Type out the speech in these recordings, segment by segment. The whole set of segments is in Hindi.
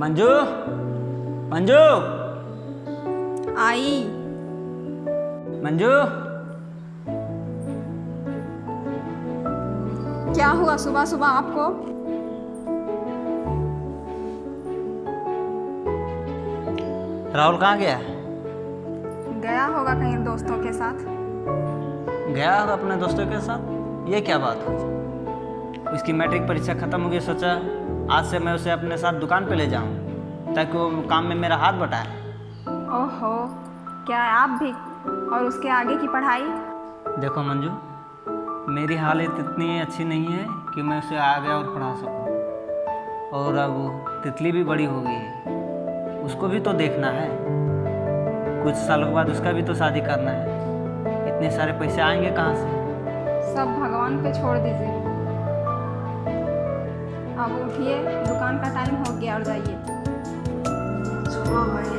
मंजू, मंजू, आई। मंजू। क्या हुआ सुबह सुबह आपको? राहुल कहाँ गया? गया होगा कहीं दोस्तों के साथ। गया होगा अपने दोस्तों के साथ? ये क्या बात हुई? उसकी मैट्रिक परीक्षा खत्म हो गई, सोचा आज से मैं उसे अपने साथ दुकान पे ले जाऊं ताकि वो काम में मेरा हाथ बटाए। ओहो, क्या आप भी? और उसके आगे की पढ़ाई? देखो मंजू, मेरी हालत इतनी अच्छी नहीं है कि मैं उसे आगे और पढ़ा सकूं। और अब तितली भी बड़ी हो गई है, उसको भी तो देखना है। कुछ सालों के बाद उसका भी तो शादी करना है। इतने सारे पैसे आएंगे कहाँ से? सब भगवान पे छोड़ दीजिए। अब उठिए, दुकान का टाइम हो गया और जाइए। चलो भाई।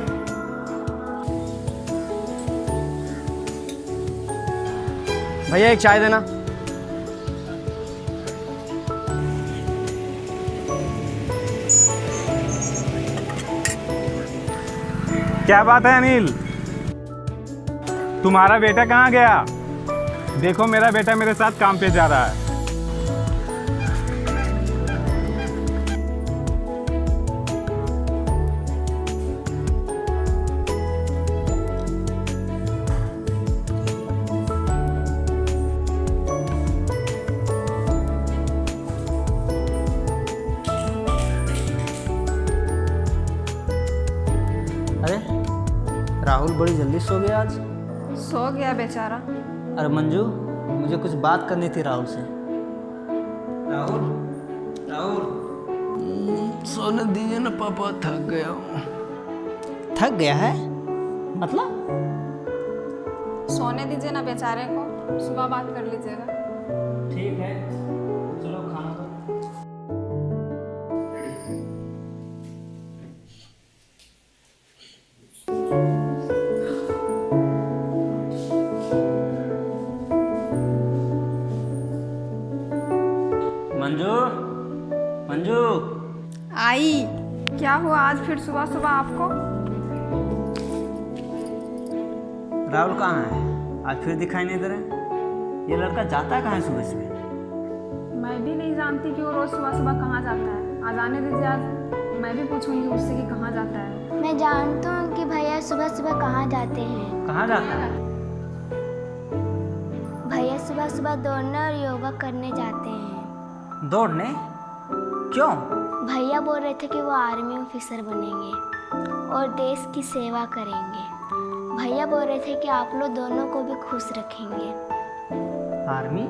भैया एक चाय देना। क्या बात है अनिल, तुम्हारा बेटा कहाँ गया? देखो मेरा बेटा मेरे साथ काम पे जा रहा है। अरे राहुल बड़ी जल्दी सो गया आज। सो गया बेचारा। अरे मंजू, मुझे कुछ बात करनी थी राहुल से। राहुल, राहुल, सोने दीजिए ना पापा, थक गया हूँ। थक गया है मतलब? सोने दीजिए ना बेचारे को, सुबह बात कर लीजिएगा। ठीक है, चलो खाना दो। मंजू, मंजू। आई। क्या हुआ आज फिर सुबह सुबह आपको? राहुल कहाँ है? आज फिर दिखाई नहीं दे रहे। ये लड़का जाता है कहाँ है सुबह सुबह? मैं भी नहीं जानती कि वो रोज सुबह सुबह कहाँ जाता है। आज आने दीजिए, आज मैं भी पूछूंगी उससे कि कहाँ जाता है। मैं जानता हूँ कि भैया सुबह सुबह कहाँ जाते हैं। कहाँ जाता है? भैया सुबह सुबह दौड़ने और योगा करने जाते हैं। दौड़ने? क्यों? भैया बोल रहे थे कि वो आर्मी ऑफिसर बनेंगे और देश की सेवा करेंगे। भैया बोल रहे थे कि आप लोग दोनों को भी खुश रखेंगे। आर्मी?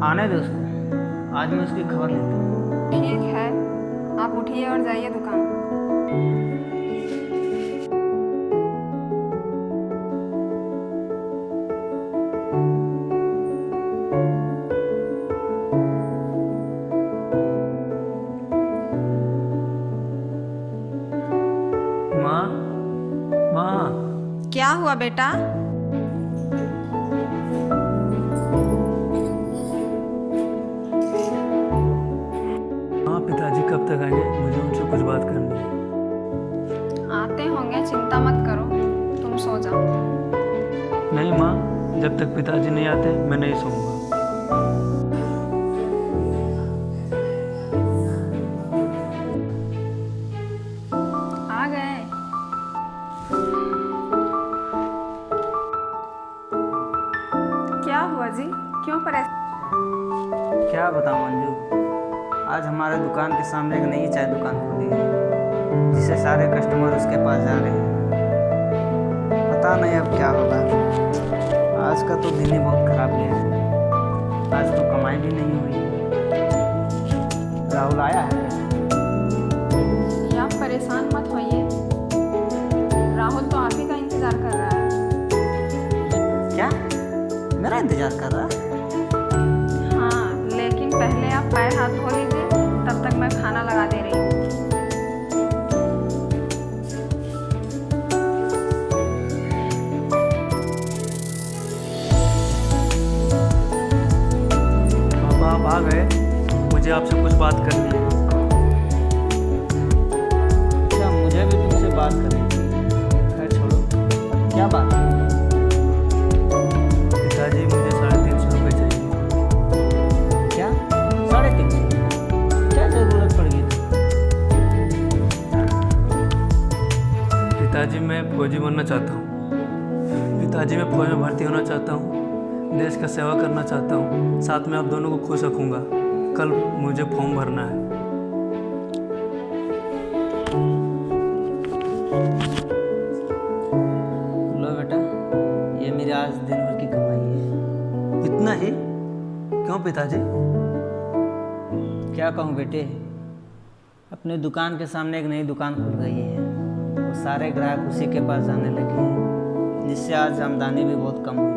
आने दो उसको, आज मैं उसकी खबर लेता हूँ। ठीक है, आप उठिए और जाइए दुकान। माँ, माँ। क्या हुआ बेटा? हाँ पिताजी कब तक आएंगे? मुझे उनसे कुछ बात करनी है। आते होंगे, चिंता मत करो, तुम सो जाओ। नहीं माँ, जब तक पिताजी नहीं आते मैं नहीं सोऊंगा। आ गए? क्या हुआ जी, क्यों परेशान? क्या बताऊँ मंजू, आज हमारे दुकान के सामने एक नई चाय दुकान खुली है जिससे सारे कस्टमर उसके पास जा रहे हैं। पता नहीं अब क्या होगा। आज का तो दिन ही बहुत खराब गया है। आज तो कमाई भी नहीं हुई। राहुल आया है क्या? आप परेशान मत होइए, राहुल तो आप ही का इंतजार कर रहा है। क्या? मेरा इंतजार कर रहा है? हाँ, लेकिन पहले आप पैर हाथ धो लीजिए, तब तक मैं खाना लगा दे रही हूँ। मुझे आपसे कुछ बात करनी है। अच्छा, मुझे भी तुमसे बात करनी थी। खैर छोड़ो, क्या बात है? पिताजी मुझे 350 रुपये चाहिए। क्या 350? क्या ज़रूरत पड़ गई थी? पिताजी मैं फौजी बनना चाहता हूँ। पिताजी मैं फौज में भर्ती होना चाहता हूँ, देश का सेवा करना चाहता हूँ, साथ में आप दोनों को खुश रखूँगा। कल मुझे फॉर्म भरना है। लो बेटा, ये मेरी आज दिन भर की कमाई है। इतना ही? क्यों पिताजी? क्या कहूँ बेटे, अपने दुकान के सामने एक नई दुकान खुल गई है और सारे ग्राहक उसी के पास जाने लगे हैं, जिससे आज आमदनी भी बहुत कम हुई है।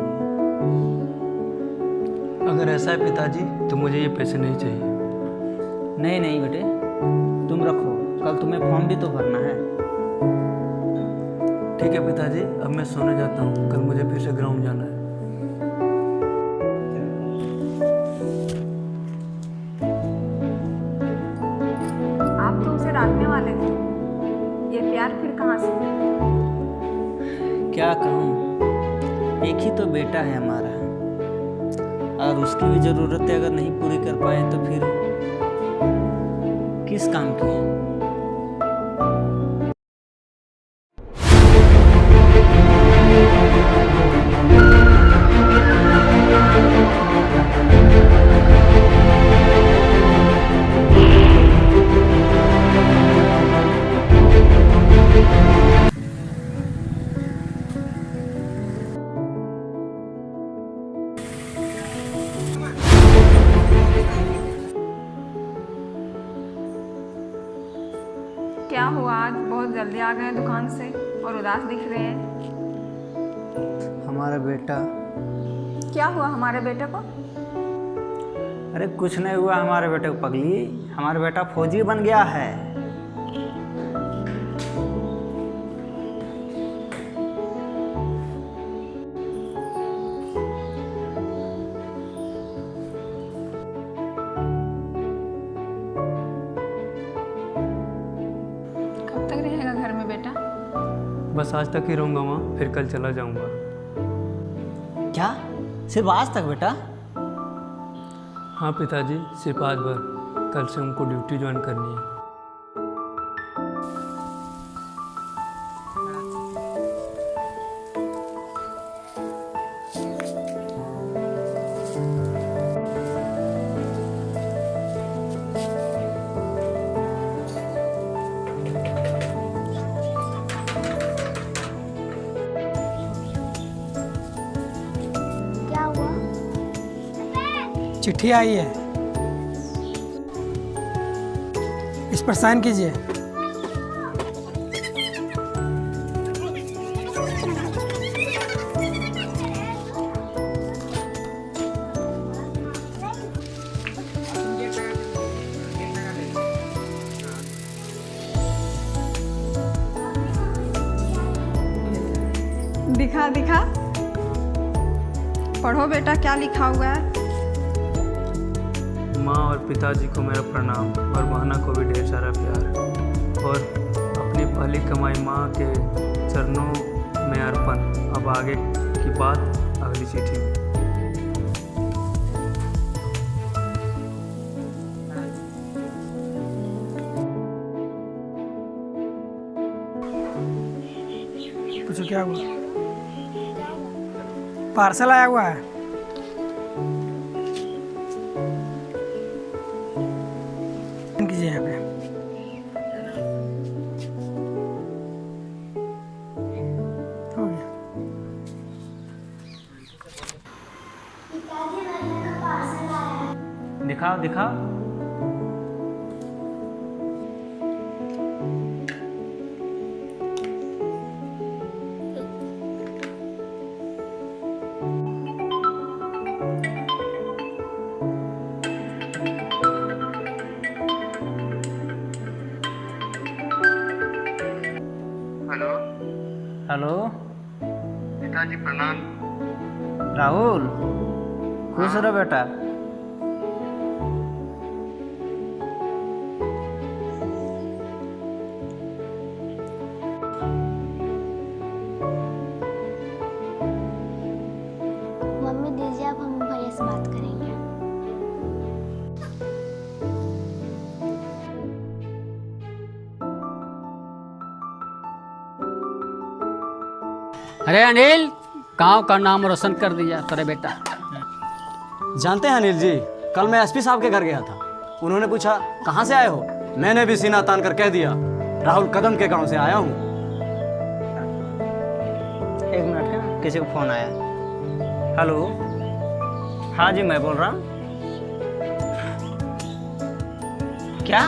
अगर ऐसा है पिताजी तो मुझे ये पैसे नहीं चाहिए। नहीं नहीं बेटे, तुम रखो, कल तुम्हें फॉर्म भी तो भरना है। ठीक है पिताजी, अब मैं सोने जाता हूँ, कल मुझे फिर से ग्राउंड जाना है। आप तो उसे डांटने वाले थे, ये प्यार फिर कहाँ से? क्या कहूँ, एक ही तो बेटा है हमारा, और उसकी भी ज़रूरतें अगर नहीं पूरी कर पाए तो फिर किस काम की? क्या हुआ, आज बहुत जल्दी आ गए दुकान से और उदास दिख रहे हैं। हमारा बेटा। क्या हुआ हमारे बेटे को? अरे कुछ नहीं हुआ हमारे बेटे को पगली, हमारा बेटा फौजी बन गया है। कब तक रहेगा घर में बेटा? बस आज तक ही रहूँगा माँ, फिर कल चला जाऊँगा। क्या सिर्फ आज तक बेटा? हाँ पिताजी, सिर्फ आज भर, कल से उनको ड्यूटी ज्वाइन करनी है। क्या हुआ? चिट्ठी आई है, इस पर साइन कीजिए। दिखा दिखा, पढ़ो बेटा क्या लिखा हुआ है। माँ और पिताजी को मेरा प्रणाम और बहना को भी ढेर सारा प्यार, और अपनी पहली कमाई माँ के चरणों में अर्पण। अब आगे की बात अगली चिट्ठी में। पूछो क्या हुआ? पार्सल आया हुआ है। साइन कीजिए यहाँ पे। हो गया। दिखाओ दिखाओ। हेलो हेलो पिताजी प्रणाम। राहुल, खुश रहो बेटा। अरे अनिल, गांव का नाम रोशन कर दिया तेरे बेटा। जानते हैं अनिल जी, कल मैं एसपी साहब के घर गया था। उन्होंने पूछा कहाँ से आए हो, मैंने भी सीना तान कर कह दिया राहुल कदम के गांव से आया हूँ। एक मिनट का, किसी को फ़ोन आया। हेलो, हाँ जी मैं बोल रहा हूँ। क्या?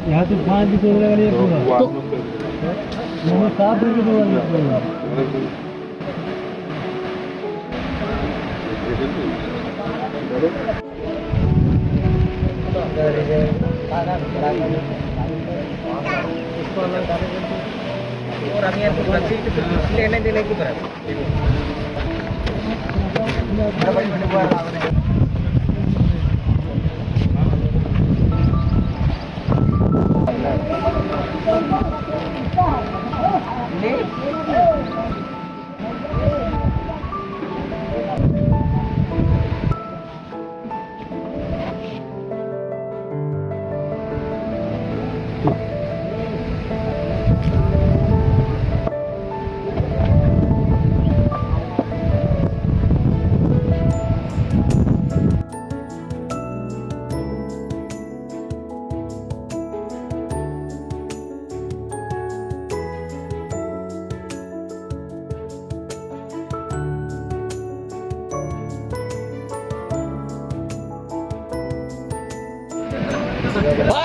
यहाँ से 5 भी चल रहा है पूरा मैंने 7 भी और अभी लेने देने की तरफ भाई